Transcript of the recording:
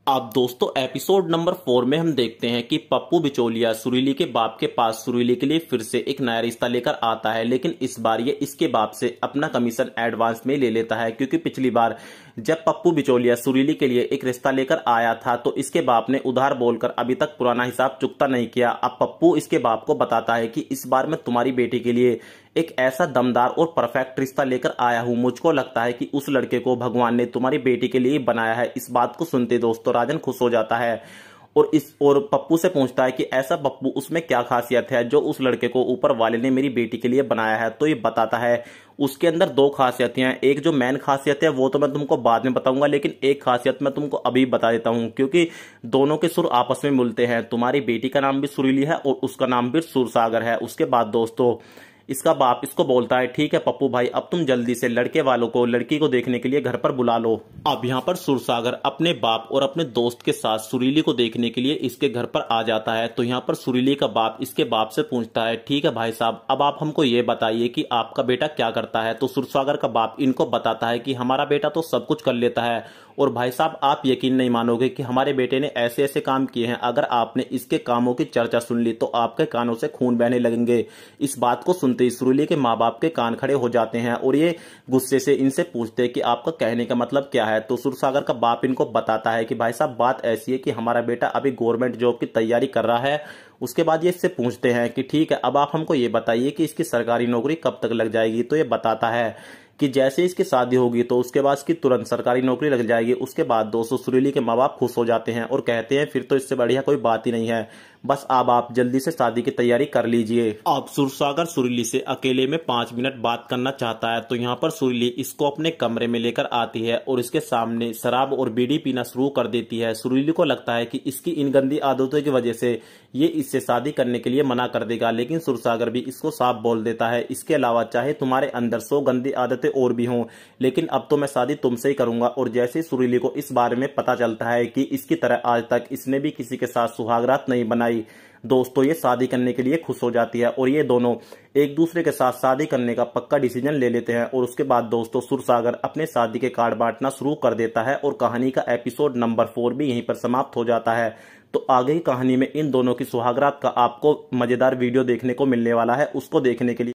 अब दोस्तों episode number 4 में हम देखते हैं कि पप्पू बिचौलिया सुरीली के बाप के पास सुरीली के लिए फिर से एक नया रिश्ता लेकर आता है, लेकिन इस बार ये इसके बाप से अपना कमीशन एडवांस में ले लेता है, क्योंकि पिछली बार जब पप्पू बिचौलिया सुरीली के लिए एक रिश्ता लेकर आया था तो इसके बाप ने उधार बोलकर अभी तक पुराना हिसाब चुकता नहीं किया। अब पप्पू इसके बाप को बताता है कि इस बार मैं तुम्हारी बेटी के लिए एक ऐसा दमदार और परफेक्ट रिश्ता लेकर आया हूं। मुझको लगता है कि उस लड़के को भगवान ने तुम्हारी बेटी के लिए बनाया है। इस बात को सुनते दोस्तों राजन खुश हो जाता है और पप्पू से पूछता है कि ऐसा पप्पू उसमें क्या खासियत है जो उस लड़के को ऊपर वाले ने मेरी बेटी के लिए बनाया है। तो ये बताता है उसके अंदर दो खासियतें हैं। एक जो मेन खासियत है वो तो मैं तुमको बाद में बताऊंगा, लेकिन एक खासियत मैं तुमको अभी बता देता हूं, क्योंकि दोनों के सुर आपस में मिलते हैं। तुम्हारी बेटी का नाम भी सुरीली है और उसका नाम भी सुरसागर है। उसके बाद दोस्तों इसका बाप इसको बोलता है ठीक है पप्पू भाई, अब तुम जल्दी से लड़के वालों को लड़की को देखने के लिए घर पर बुला लो। अब यहाँ पर सुरसागर अपने बाप और अपने दोस्त के साथ सुरीली को देखने के लिए इसके घर पर आ जाता है। तो यहाँ पर सुरीली का बाप इसके बाप से पूछता है ठीक है भाई साहब, अब आप हमको ये बताइए कि आपका बेटा क्या करता है। तो सुरसागर का बाप इनको बताता है कि हमारा बेटा तो सब कुछ कर लेता है और भाई साहब आप यकीन नहीं मानोगे कि हमारे बेटे ने ऐसे ऐसे काम किए हैं, अगर आपने इसके कामों की चर्चा सुन ली तो आपके कानों से खून बहने लगेंगे। इस बात को सुनते ही सुरीली के माँ बाप के कान खड़े हो जाते हैं और ये गुस्से से इनसे पूछते हैं कि आपका कहने का मतलब क्या है। तो सुरसागर का बाप इनको बताता है कि भाई साहब बात ऐसी है कि हमारा बेटा अभी गवर्नमेंट जॉब की तैयारी कर रहा है। उसके बाद ये इससे पूछते हैं कि ठीक है अब आप हमको ये बताइए कि इसकी सरकारी नौकरी कब तक लग जाएगी। तो ये बताता है कि जैसे इसकी शादी होगी तो उसके बाद इसकी तुरंत सरकारी नौकरी लग जाएगी। उसके बाद दोस्तों सुरीली के माँ बाप खुश हो जाते हैं और कहते हैं फिर तो इससे बढ़िया कोई बात ही नहीं है, बस अब आप जल्दी से शादी की तैयारी कर लीजिए। अब सुरसागर सुरीली से अकेले में 5 मिनट बात करना चाहता है। तो यहाँ पर सुरीली इसको अपने कमरे में लेकर आती है और इसके सामने शराब और बीड़ी पीना शुरू कर देती है। सुरीली को लगता है कि इसकी इन गंदी आदतों की वजह से ये इससे शादी करने के लिए मना कर देगा, लेकिन सुरसागर भी इसको साफ बोल देता है इसके अलावा चाहे तुम्हारे अंदर 100 गंदी आदतें और भी हों, लेकिन अब तो मैं शादी तुमसे ही करूंगा। और जैसे सुरीली को इस बारे में पता चलता है कि इसकी तरह आज तक इसने भी किसी के साथ सुहागरात नहीं बनाई, दोस्तों ये शादी करने के लिए खुश हो जाती है और ये दोनों एक दूसरे के साथ शादी करने का पक्का डिसीजन ले लेते हैं। और उसके बाद दोस्तों सुरसागर अपने शादी के कार्ड बांटना शुरू कर देता है और कहानी का एपिसोड नंबर 4 भी यहीं पर समाप्त हो जाता है। तो आगे की कहानी में इन दोनों की सुहागरात का आपको मजेदार वीडियो देखने को मिलने वाला है, उसको देखने के लिए